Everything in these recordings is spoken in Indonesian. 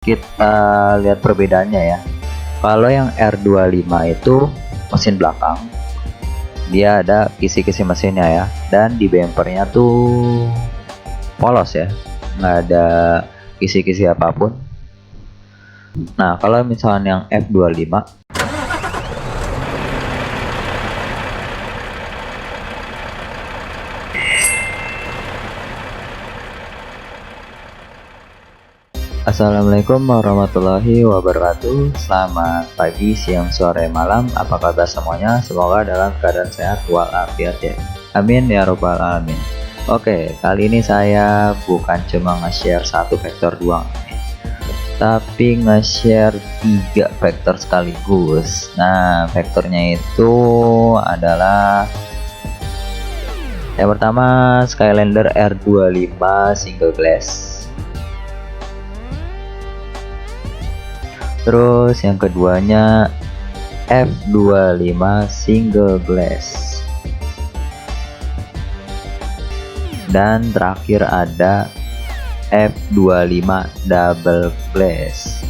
Kita lihat perbedaannya ya. Kalau yang R25 itu mesin belakang, dia ada kisi-kisi mesinnya ya, dan di bumpernya tuh polos ya, nggak ada kisi-kisi apapun. Nah kalau misalnya yang F25, Assalamualaikum warahmatullahi wabarakatuh. Selamat pagi, siang, sore, malam. Apa kabar semuanya? Semoga dalam keadaan sehat walafiat ya. Amin ya robbal alamin. Oke, kali ini saya bukan cuma nge-share satu vektor doang, tapi nge-share 3 vektor sekaligus. Nah, vektornya itu adalah yang pertama Skylander R25 single glass. Terus yang keduanya F25 single glass, dan terakhir ada F25 double glass.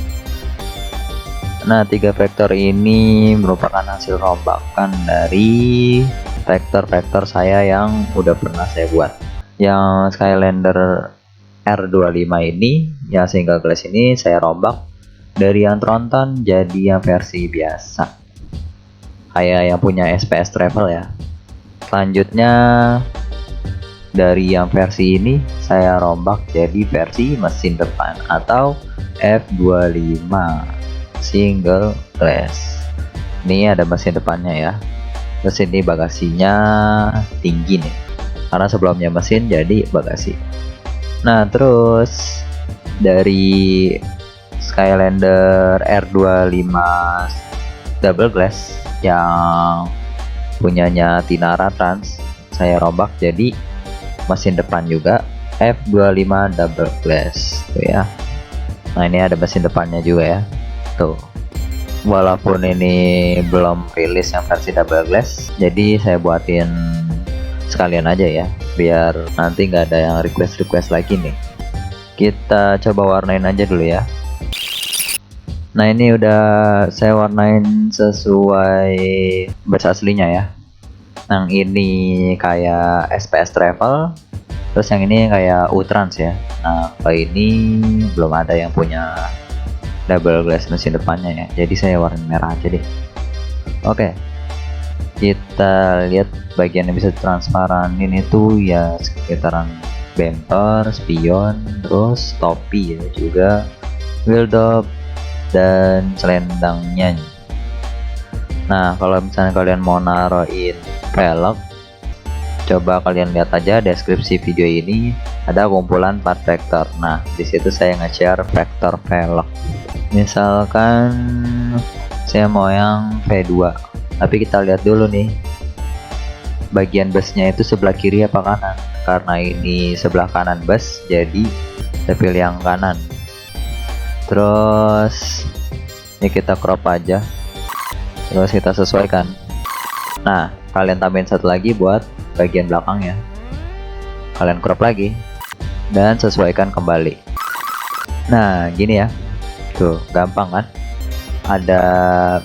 Nah, 3 vektor ini merupakan hasil rombakan dari vektor-vektor saya yang udah pernah saya buat. Yang Skylander R25 ini, yang single glass ini saya rombak dari yang tronton jadi yang versi biasa, kayak yang punya SPS Travel ya. Selanjutnya dari yang versi ini saya rombak jadi versi mesin depan atau F25 single glass. Ini ada mesin depannya ya. Terus ini bagasinya tinggi nih, karena sebelumnya mesin jadi bagasi. Nah terus dari Skylander R25 double glass yang punyanya Tinara Trans, saya rombak jadi mesin depan juga F25 double glass tuh ya. Nah ini ada mesin depannya juga ya tuh. Walaupun ini belum rilis yang versi double glass, jadi saya buatin sekalian aja ya, biar nanti nggak ada yang request lagi nih. Kita coba warnain aja dulu ya. Nah ini udah saya warnain sesuai base aslinya ya. Yang ini kayak SPS Travel, terus yang ini kayak U-Trans ya. Nah kalau ini belum ada yang punya double glass mesin depannya ya, jadi saya warnain merah aja deh. Oke, kita lihat bagian yang bisa transparan ini tuh ya, sekitaran bumper, spion, terus topi ya, juga wheel dop dan selendangnya. Nah kalau misalnya kalian mau naruhin velg, coba kalian lihat aja deskripsi video ini, ada kumpulan part vektor. Nah disitu saya nge-share vektor velg. Misalkan saya mau yang V2, tapi kita lihat dulu nih bagian busnya itu sebelah kiri apa kanan. Karena ini sebelah kanan bus, jadi saya pilih yang kanan. Terus ini kita crop aja, terus kita sesuaikan. Nah kalian tambahin satu lagi buat bagian belakangnya, kalian crop lagi dan sesuaikan kembali. Nah gini ya, tuh gampang kan. Ada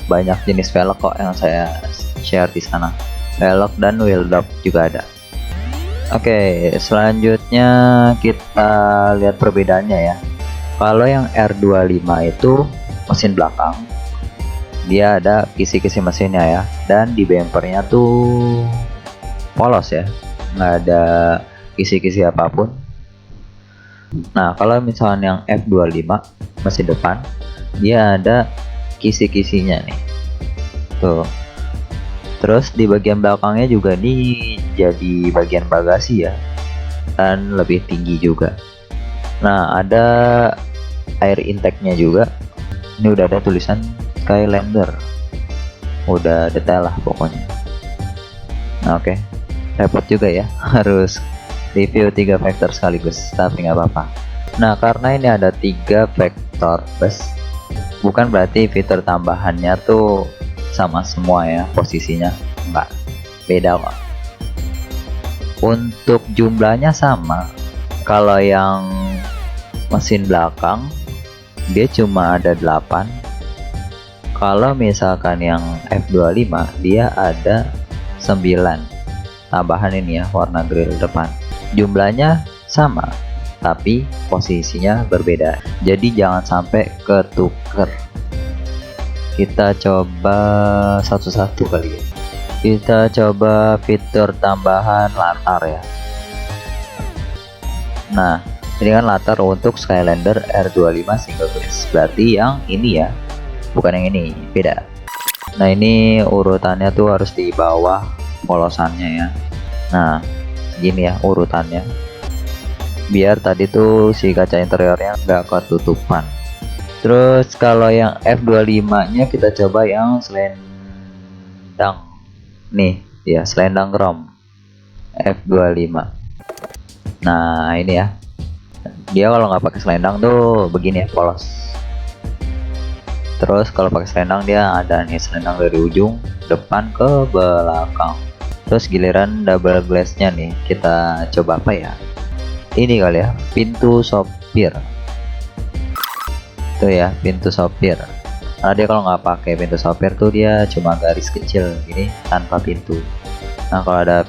banyak jenis velg kok yang saya share di sana, velg dan wheel dop juga ada. Oke, selanjutnya kita lihat perbedaannya ya. Kalau yang R25 itu mesin belakang, dia ada kisi-kisi mesinnya ya, dan di bumpernya tuh polos ya, nggak ada kisi-kisi apapun. Nah kalau misalnya yang F25 mesin depan, dia ada kisi-kisinya nih tuh. Terus di bagian belakangnya juga nih jadi bagian bagasi ya, dan lebih tinggi juga. Nah ada air intake-nya juga. Ini udah ada tulisan Skylander, udah detail lah pokoknya. Nah oke, repot juga ya harus review 3 vektor sekaligus, tapi nggak apa-apa. Nah karena ini ada 3 vektor bus, bukan berarti fitur tambahannya tuh sama semua ya posisinya, enggak, beda kok. Untuk jumlahnya sama. Kalau yang mesin belakang dia cuma ada 8. Kalau misalkan yang F25 dia ada 9 tambahan ini ya, warna grill depan. Jumlahnya sama tapi posisinya berbeda, jadi jangan sampai ketuker. Kita coba satu-satu kali ya. Kita coba fitur tambahan latar ya. Nah, ini kan latar untuk Skylander R25 single glass, berarti yang ini ya, bukan yang ini, beda. Nah, ini urutannya tuh harus di bawah polosannya ya. Nah, segini ya urutannya, biar tadi tuh si kaca interiornya nggak ketutupan. Terus kalau yang F25 nya kita coba yang selendang nih ya, selendang chrome F25. Nah, ini ya, dia kalau nggak pakai selendang tuh begini ya, polos. Terus kalau pakai selendang dia ada nih selendang dari ujung depan ke belakang. Terus giliran double glassnya nih, kita coba apa ya, ini kali ya, pintu sopir. Tuh ya, pintu sopir. Karena dia kalau nggak pakai pintu sopir tuh dia cuma garis kecil gini tanpa pintu. Nah, kalau ada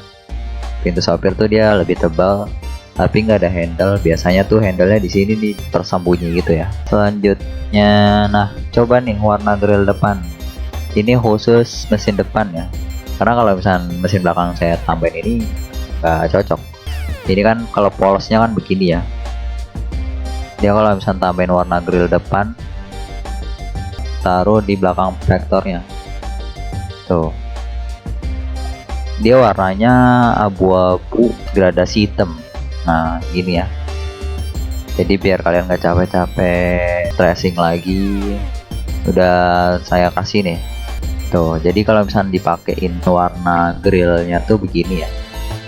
pintu sopir tuh dia lebih tebal tapi nggak ada handle. Biasanya tuh handlenya di sini nih tersembunyi gitu ya. Selanjutnya, nah coba nih warna grill depan. Ini khusus mesin depan ya, karena kalau misalnya mesin belakang saya tambahin ini nggak cocok. Ini kan kalau polosnya kan begini ya, dia kalau misalnya tambahin warna grill depan, taruh di belakang vektornya tuh, dia warnanya abu-abu gradasi hitam. Nah, gini ya, jadi biar kalian nggak capek-capek tracing lagi, udah saya kasih nih tuh. Jadi kalau misalnya dipakein warna grillnya tuh begini ya,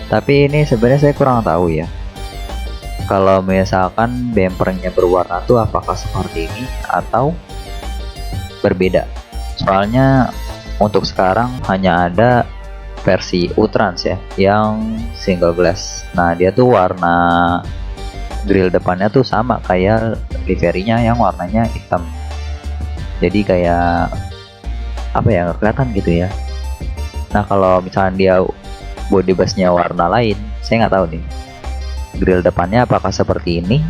tapi ini sebenarnya saya kurang tahu ya, kalau misalkan bempernya berwarna tuh apakah seperti ini atau berbeda. Soalnya untuk sekarang hanya ada versi Utrans ya yang single glass. Nah, dia tuh warna grill depannya tuh sama kayak liverynya yang warnanya hitam, jadi kayak apa ya, nggak kelihatan gitu ya. Nah, kalau misalnya dia body base-nya warna lain, saya nggak tahu nih grill depannya apakah seperti ini,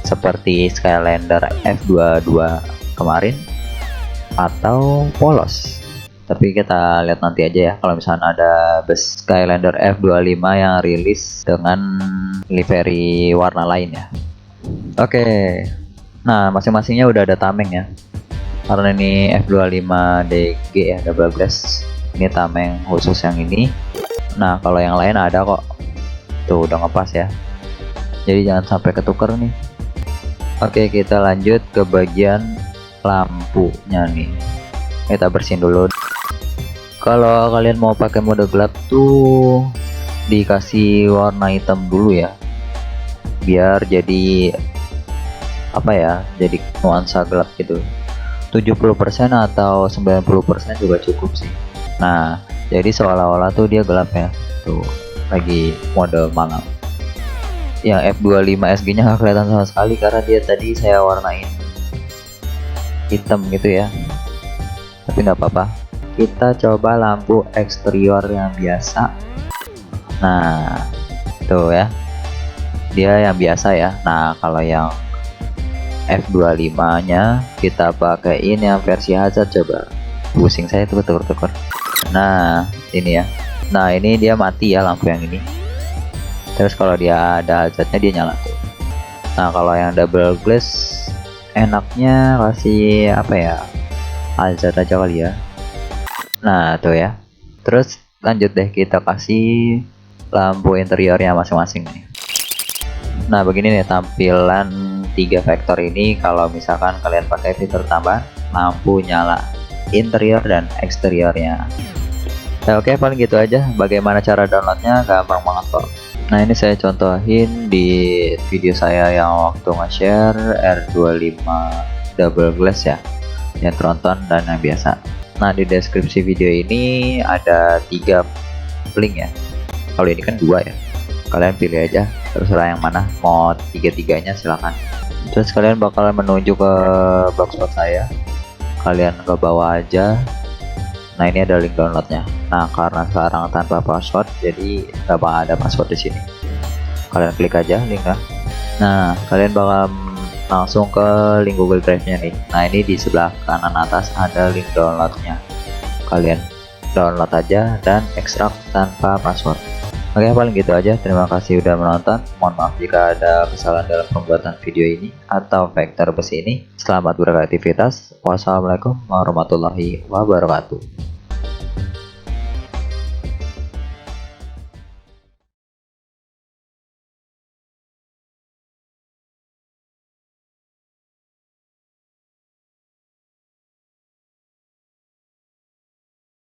seperti Skylander F22 kemarin, atau polos. Tapi kita lihat nanti aja ya, kalau misalnya ada bus Skylander F25 yang rilis dengan livery warna lain ya. Oke, nah masing-masingnya udah ada tameng ya, karena ini F25DG ya, double glass. Ini tameng khusus yang ini. Nah, kalau yang lain ada kok, tuh udah ngepas ya, jadi jangan sampai ketuker nih. Oke, kita lanjut ke bagian lampunya nih, kita bersihin dulu. Kalau kalian mau pakai mode gelap tuh dikasih warna hitam dulu ya, biar jadi apa ya, jadi nuansa gelap gitu. 70% atau 90% juga cukup sih. Nah, jadi seolah-olah tuh dia gelap ya, tuh lagi mode malam. Yang F25 SG nya nggak kelihatan sama sekali karena dia tadi saya warnain hitam gitu ya, tapi nggak apa-apa. Kita coba lampu eksterior yang biasa. Nah, tuh ya, dia yang biasa ya. Nah, kalau yang F25 nya kita pakein yang versi hazard. Coba, pusing saya tuh tuker-tuker. Nah, ini ya, nah ini dia mati ya lampu yang ini. Terus kalau dia ada hazardnya dia nyala tuh. Nah, kalau yang double glass enaknya kasih apa ya, hazard aja kali ya. Nah, tuh ya. Terus lanjut deh, kita kasih lampu interiornya masing-masing nih. Nah, begini nih tampilan 3 vektor ini kalau misalkan kalian pakai fitur tambahan lampu nyala interior dan eksteriornya. Nah, oke, paling gitu aja. Bagaimana cara downloadnya? Gampang banget kok. Nah, ini saya contohin di video saya yang waktu nge-share R25 double glass ya, yang tronton dan yang biasa. Nah, di deskripsi video ini ada 3 link ya. Kalau ini kan 2 ya, kalian pilih aja terserah yang mana, mau 3-tiganya silahkan. Terus kalian bakalan menuju ke blogspot saya, kalian ke bawah aja. Nah, ini ada link downloadnya. Nah, karena sekarang tanpa password, jadi nggak bakal ada password di sini. Kalian klik aja linknya. Nah, kalian bakal langsung ke link Google Drive-nya nih. Nah, ini di sebelah kanan atas ada link downloadnya. Kalian download aja dan ekstrak tanpa password. Oke, paling gitu aja. Terima kasih udah menonton. Mohon maaf jika ada kesalahan dalam pembuatan video ini atau vektor besi ini. Selamat beraktivitas. Wassalamualaikum warahmatullahi wabarakatuh.